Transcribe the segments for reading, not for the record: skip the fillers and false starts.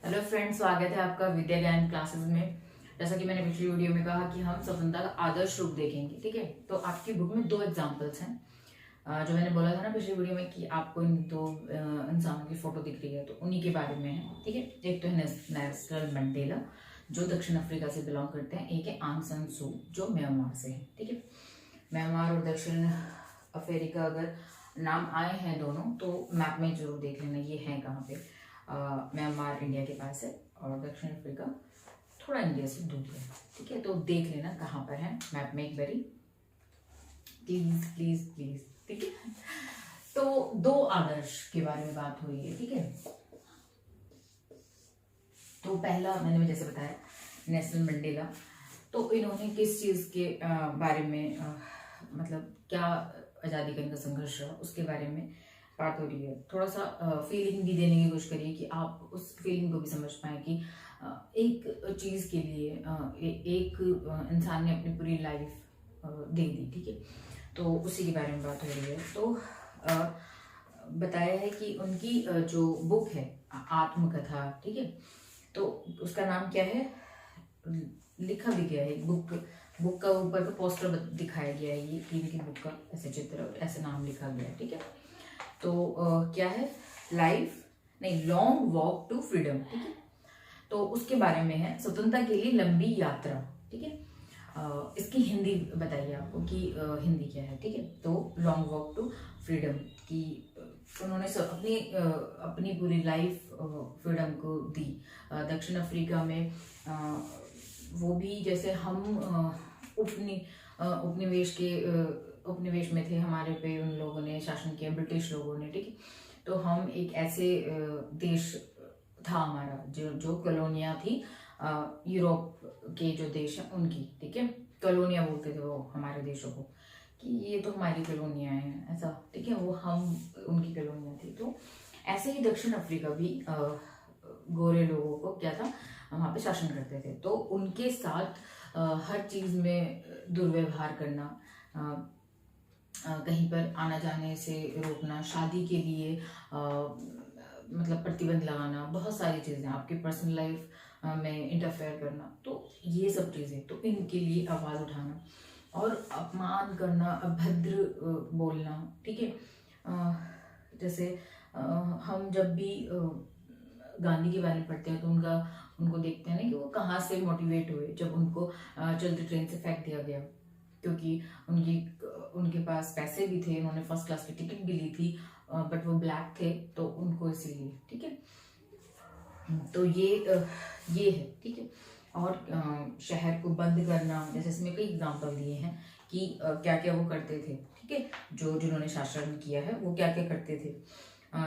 Hello friends, स्वागत है आपका विद्या ज्ञान क्लासेस में। जैसा कि मैंने पिछली वीडियो में कहा कि हम स्वतंत्रता का आदर्श रूप देखेंगे। ठीक है, तो आपकी बुक में दो एग्जांपल्स हैं। जो मैंने बोला था ना पिछली वीडियो में कि आपको इन दो इंसानों की फोटो दिख रही है, तो उन्हीं के बारे में है। ठीक है, एक तो है नेल्सन मंडेला जो दक्षिण अफ्रीका से बिलोंग करते हैं, एक है आंग सान सू जो म्यांमार से है। ठीक है, म्यांमार और दक्षिण अफ्रीका अगर नाम आए हैं दोनों तो मैप में जरूर देख लेना ये है कहाँ पे। म्यांमार इंडिया के पास है और दक्षिण अफ्रीका थोड़ा इंडिया से दूर है। ठीक है, तो देख लेना कहाँ पर है मैप में एक बारी, प्लीज प्लीज प्लीज। ठीक है, तो दो आदर्श के बारे में बात हुई है। ठीक है, तो पहला मैंने जैसे बताया नेल्सन मंडेला, तो इन्होंने किस चीज के बारे में मतलब क्या आज़ादी का इनका संघर्ष रहा उसके बारे में बात हो रही है। थोड़ा सा फीलिंग भी देने की कोशिश करिए कि आप उस फीलिंग को भी समझ पाए कि एक चीज़ के लिए एक इंसान ने अपनी पूरी लाइफ दे दी। ठीक है, तो उसी के बारे में बात हो रही है। तो बताया है कि उनकी जो बुक है आत्मकथा, ठीक है, तो उसका नाम क्या है, लिखा भी गया है बुक का ऊपर तो पोस्टर दिखाया गया है, ये इनकी बुक का ऐसे चित्र ऐसे नाम लिखा गया है। ठीक है, तो क्या है, लाइफ नहीं लॉन्ग वॉक टू फ्रीडम। ठीक है, तो उसके बारे में है स्वतंत्रता के लिए लंबी यात्रा। ठीक है, इसकी हिंदी बताइए आपको कि हिंदी क्या है। ठीक है, तो लॉन्ग वॉक टू फ्रीडम की उन्होंने अपनी पूरी लाइफ फ्रीडम को दी। दक्षिण अफ्रीका में वो भी जैसे हम उपनिवेश में थे, हमारे पे उन लोगों ने शासन किया, ब्रिटिश लोगों ने। ठीक है, तो हम एक ऐसे देश था हमारा जो कॉलोनियां थी यूरोप के जो देश हैं उनकी। ठीक है, कॉलोनियां बोलते थे वो हमारे देशों को कि ये तो हमारी कॉलोनियां हैं ऐसा। ठीक है, वो हम उनकी कॉलोनियां थी। तो ऐसे ही दक्षिण अफ्रीका भी गोरे लोगों को क्या था, वहाँ पे शासन करते थे, तो उनके साथ हर चीज में दुर्व्यवहार करना, कहीं पर आना जाने से रोकना, शादी के लिए मतलब प्रतिबंध लगाना, बहुत सारी चीजें, आपकी पर्सनल लाइफ में इंटरफेयर करना, तो ये सब चीजें, तो इनके लिए आवाज उठाना और अपमान करना, अभद्र बोलना। ठीक है, जैसे हम जब भी गांधी के बारे में पढ़ते हैं तो उनको देखते हैं ना कि वो कहाँ से मोटिवेट हुए जब उनको चलती ट्रेन से फेंक दिया गया, क्योंकि उनके पास पैसे भी थे, उन्होंने फर्स्ट क्लास की टिकट भी ली थी, बट वो ब्लैक थे तो उनको इसीलिए। ठीक है, तो ये है। ठीक है, और शहर को बंद करना, जैसे इसमें कई एग्जाम्पल दिए हैं कि क्या क्या वो करते थे। ठीक है, जिन्होंने शासन किया है वो क्या क्या करते थे।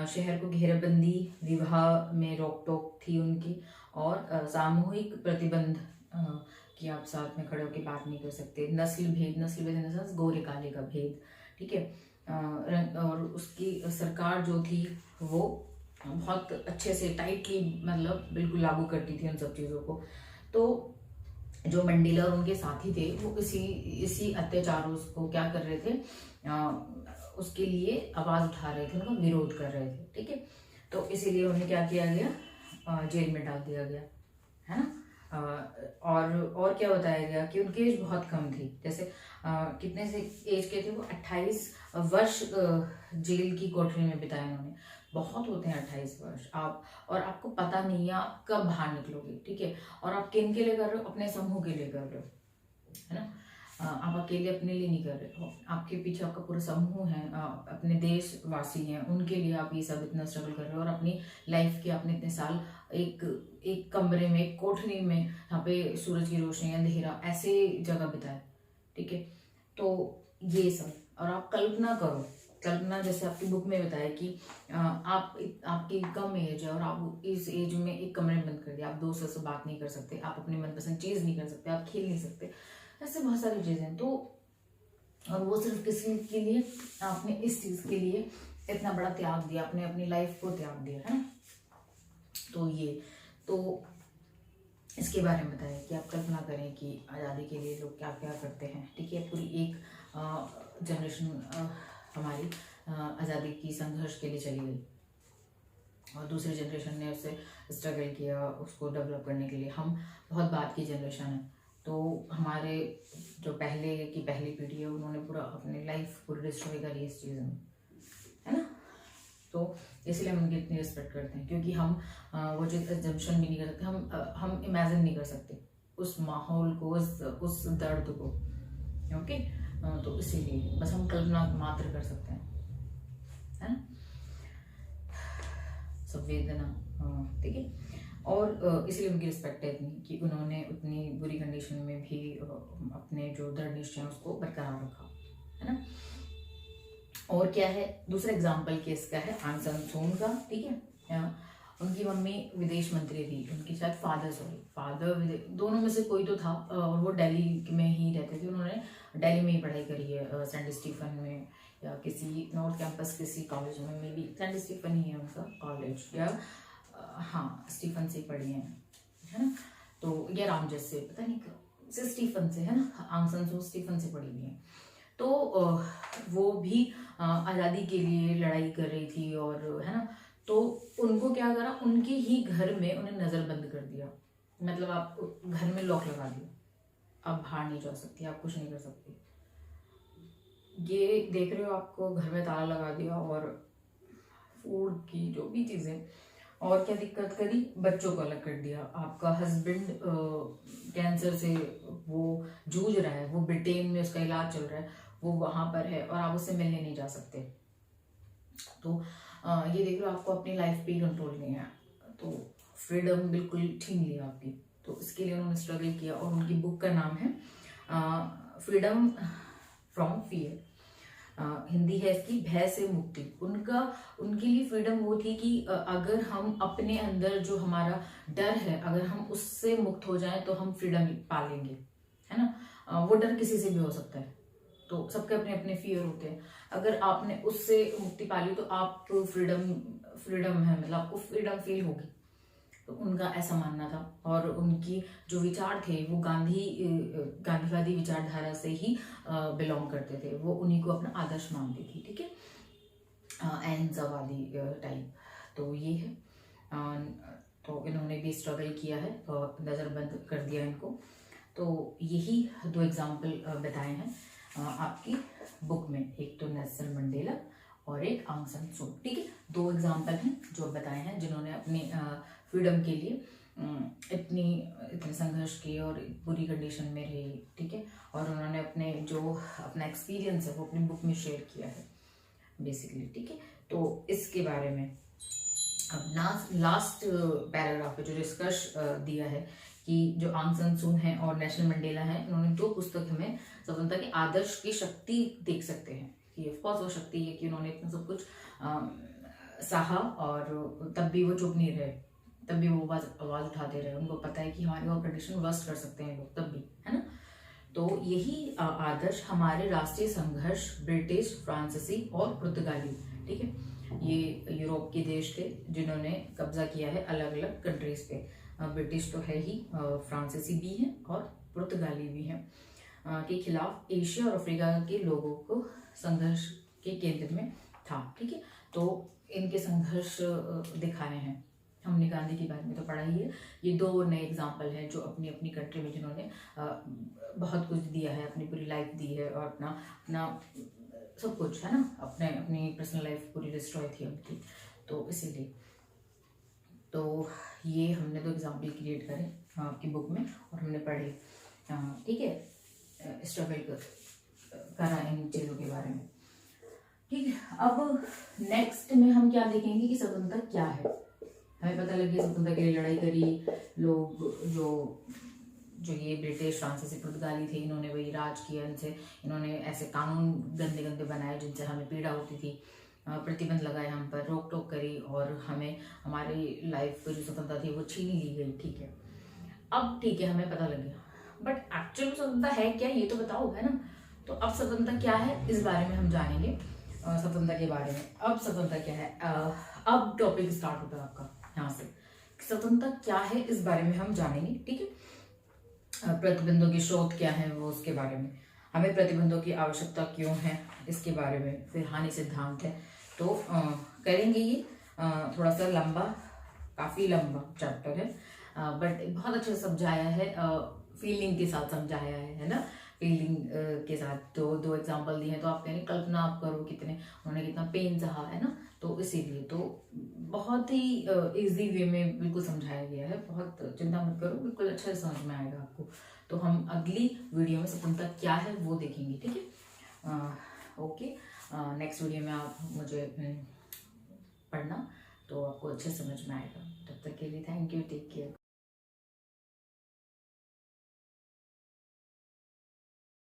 शहर को घेराबंदी, विवाह में रोक टोक थी उनकी, और सामूहिक प्रतिबंध कि आप साथ में खड़े होकर बात नहीं कर सकते। नस्ल भेद इन द सेंस गोरे काले का भेद। ठीक है, और उसकी सरकार जो थी वो बहुत अच्छे से टाइटली मतलब बिल्कुल लागू करती थी उन सब चीज़ों को। तो जो मंडेला और उनके साथी थे वो इसी अत्याचारों को क्या कर रहे थे, उसके लिए आवाज उठा रहे थे, उनका विरोध कर रहे थे। ठीक है, तो इसीलिए उन्हें क्या किया गया, जेल में डाल दिया गया, है ना। और क्या बताया गया कि उनकी एज बहुत कम थी, जैसे कितने से एज के थे वो, 28 वर्ष जेल की कोठरी में बिताए उन्होंने। बहुत होते हैं 28 वर्ष, और आपको पता नहीं है आप कब बाहर निकलोगे। ठीक है, और आप किन के लिए कर रहे हो, अपने समूह के लिए कर रहे हो, है ना। आप अकेले अपने लिए नहीं कर रहे हो, आपके पीछे आपका पूरा समूह है, अपने देशवासी हैं, उनके लिए आप ये सब इतना स्ट्रगल कर रहे हो। और अपनी लाइफ के आपने इतने साल एक कमरे में, एक कोठरी में, यहाँ पे सूरज की रोशनी, अंधेरा, ऐसे जगह बिताए। ठीक है, तो ये सब, और आप कल्पना जैसे आपकी बुक में बताया कि आपकी कम एज है और आप इस एज में एक कमरे में बंद कर दिया, आप दोस्तों से बात नहीं कर सकते, आप अपनी मनपसंद चीज नहीं कर सकते, आप खेल नहीं सकते, ऐसे बहुत सारी चीजें हैं। तो और वो सिर्फ किसी के लिए, आपने इस चीज के लिए इतना बड़ा त्याग दिया, आपने अपनी लाइफ को त्याग दिया, है ना। तो ये तो इसके बारे में बताया कि आप कल्पना करें कि आज़ादी के लिए लोग क्या क्या करते हैं। ठीक है, पूरी एक जनरेशन हमारी आज़ादी की संघर्ष के लिए चली गई। और दूसरी जनरेशन ने उससे स्ट्रगल किया उसको डेवलप करने के लिए। हम बहुत बाद की जनरेशन है, तो हमारे जो पहली पीढ़ी है उन्होंने पूरा अपनी लाइफ पूरी डिस्ट्रॉय करी इस चीज़ में, है ना। तो इसलिए हम उनकी इतनी रिस्पेक्ट करते हैं, क्योंकि हम वो चीज़ एजम्पशन भी नहीं कर सकते, हम इमेजिन नहीं कर सकते उस माहौल को, उस दर्द को। ओके, तो इसीलिए बस हम कल्पना मात्र कर सकते हैं, है ना, संवेदना। ठीक है। और इसलिए उनकी रिस्पेक्ट है इतनी कि उन्होंने उतनी बुरी कंडीशन में भी अपने जो दृढ़ निश्चय है उसको बरकरार रखा, है ना। और क्या है, दूसरा एग्जाम्पल केस का है आंग सान सू का। ठीक है, उनकी मम्मी विदेश मंत्री थी, उनकी शायद फादर दोनों में से कोई तो था, और वो दिल्ली में ही रहते थे। उन्होंने दिल्ली में ही पढ़ाई करी है, सेंट स्टीफन में या किसी नॉर्थ कैंपस किसी कॉलेज में, मे बी सेंट स्टीफन ही है उनका कॉलेज, या हाँ स्टीफन से पढ़ी है ना। तो या रामजस से, पता नहीं स्टीफन से, है ना, आंग सान सू स्टीफन से पढ़ी हुई है। तो वो भी आज़ादी के लिए लड़ाई कर रही थी, और है ना, तो उनको क्या करा, उनके ही घर में उन्हें नज़रबंद कर दिया, मतलब आप घर में लॉक लगा दिया, आप बाहर नहीं जा सकती, आप कुछ नहीं कर सकती। ये देख रहे हो, आपको घर में ताला लगा दिया, और फूड की जो भी चीज़ें, और क्या दिक्कत करी, बच्चों को अलग कर दिया। आपका हस्बैंड कैंसर से वो जूझ रहा है, वो ब्रिटेन में उसका इलाज चल रहा है, वो वहाँ पर है, और आप उससे मिलने नहीं जा सकते। तो ये देख लो, आपको अपनी लाइफ पे कंट्रोल नहीं है, तो फ्रीडम बिल्कुल छीन लिया आपकी। तो इसके लिए उन्होंने स्ट्रगल किया, और उनकी बुक का नाम है फ्रीडम फ्रॉम फियर। हिंदी है इसकी, भय से मुक्ति। उनके लिए फ्रीडम वो थी कि अगर हम अपने अंदर जो हमारा डर है, अगर हम उससे मुक्त हो जाएं तो हम फ्रीडम पा लेंगे, है ना। वो डर किसी से भी हो सकता है, तो सबके अपने अपने फियर होते हैं। अगर आपने उससे मुक्ति पा ली तो आप फ्रीडम है, मतलब आपको फ्रीडम फील होगी। तो उनका ऐसा मानना था, और उनकी जो विचार थे वो गांधीवादी विचारधारा से ही बिलोंग करते थे, वो उन्हीं को अपना आदर्श मानती थी। ठीक है, अहिंसावादी टाइप। तो ये है, तो इन्होंने भी स्ट्रगल किया है, नज़रबंद कर दिया इनको। तो यही दो एग्जाम्पल बताए हैं आपकी बुक में, एक तो नेल्सन मंडेला और एक आंग सान सू। ठीक है, दो एग्जाम्पल हैं जो बताए हैं, जिन्होंने अपनी फ्रीडम के लिए इतने संघर्ष किए और बुरी कंडीशन में रही। ठीक है, और उन्होंने अपना एक्सपीरियंस है वो अपनी बुक में शेयर किया है बेसिकली। ठीक है, तो इसके बारे में अब लास्ट पैराग्राफ पे जो निष्कर्ष दिया है कि जो आंग सान सू हैं और नेल्सन मंडेला हैं, उन्होंने दो पुस्तक हमें स्वतंत्रता के आदर्श की शक्ति देख सकते हैं कि ऑफकोर्स वो शक्ति है कि उन्होंने इतना सब कुछ सहा, और तब भी वो चुप नहीं रहे, तब भी वो आवाज उठाते रहे। उनको पता है कि हमारी और कंडीशन वर्स्ट कर सकते हैं लोग, तब भी, है ना। तो यही आदर्श हमारे राष्ट्रीय संघर्ष ब्रिटिश, फ्रांसीसी और पुर्तगाली, ठीक है, ये यूरोप के देश थे जिन्होंने कब्जा किया है अलग अलग कंट्रीज पे। ब्रिटिश तो है ही, फ्रांसीसी भी हैं और पुर्तगाली भी हैं, के खिलाफ एशिया और अफ्रीका के लोगों को संघर्ष के केंद्र में था। ठीक है, तो इनके संघर्ष दिखाए हैं हमने। गांधी के बारे में तो पढ़ा ही है। ये दो नए एग्जाम्पल हैं जो अपनी अपनी कंट्री में जिन्होंने बहुत कुछ दिया है, अपनी पूरी लाइफ दी है, और अपना सब कुछ, है ना, अपनी पर्सनल लाइफ पूरी डिस्ट्रॉय थी उनकी। तो इसीलिए तो ये हमने दो एग्जाम्पल क्रिएट करे आपकी बुक में, और हमने पढ़े। ठीक है, स्ट्रगल करा इन चीज़ों के बारे में। ठीक है, अब नेक्स्ट में हम क्या देखेंगे कि स्वतंत्रता क्या है। हमें पता लग गया स्वतंत्रता के लिए लड़ाई करी लोग, जो ये ब्रिटिश, फ्रांसीसी, पुर्तगाली थे, इन्होंने वही राज किया, इन्होंने ऐसे कानून गंदे गंदे बनाए जिनसे हमें पीड़ा होती थी, प्रतिबंध लगाए हम पर, रोक टोक करी, और हमें हमारी लाइफ की जो स्वतंत्रता थी वो छीन ली गई। ठीक है, अब ठीक है, हमें पता लग गया, बट एक्चुअल स्वतंत्रता है क्या, ये तो बताओ, है ना। तो अब स्वतंत्रता क्या है इस बारे में हम जानेंगे, स्वतंत्रता के बारे में। अब स्वतंत्रता क्या है, अब टॉपिक स्टार्ट होता है आपका यहाँ से, स्वतंत्रता क्या है इस बारे में हम जानेंगे। ठीक है, प्रतिबंधों के स्रोत क्या है वो, उसके बारे में, हमें प्रतिबंधों की आवश्यकता क्यों है इसके बारे में, फिर हानि सिद्धांत है, तो करेंगे ये। थोड़ा सा लंबा, काफ़ी लंबा चैप्टर है, बट बहुत अच्छे से समझाया है, फीलिंग के साथ समझाया है ना। फीलिंग के साथ दो एग्जांपल दिए हैं, तो आप कह रहे कल्पना आप करो कितने उन्होंने कितना पेन सहा है ना, तो इसीलिए तो बहुत ही इजी वे में बिल्कुल समझाया गया है। बहुत चिंता मत करो, बिल्कुल अच्छे से समझ में आएगा आपको। तो हम अगली वीडियो में स्वतंत्रता क्या है वो देखेंगे, ठीक है। ओके, नेक्स्ट वीडियो में आप मुझे पढ़ना, तो आपको अच्छे समझ में आएगा। तब तक के लिए थैंक यू, टेक केयर।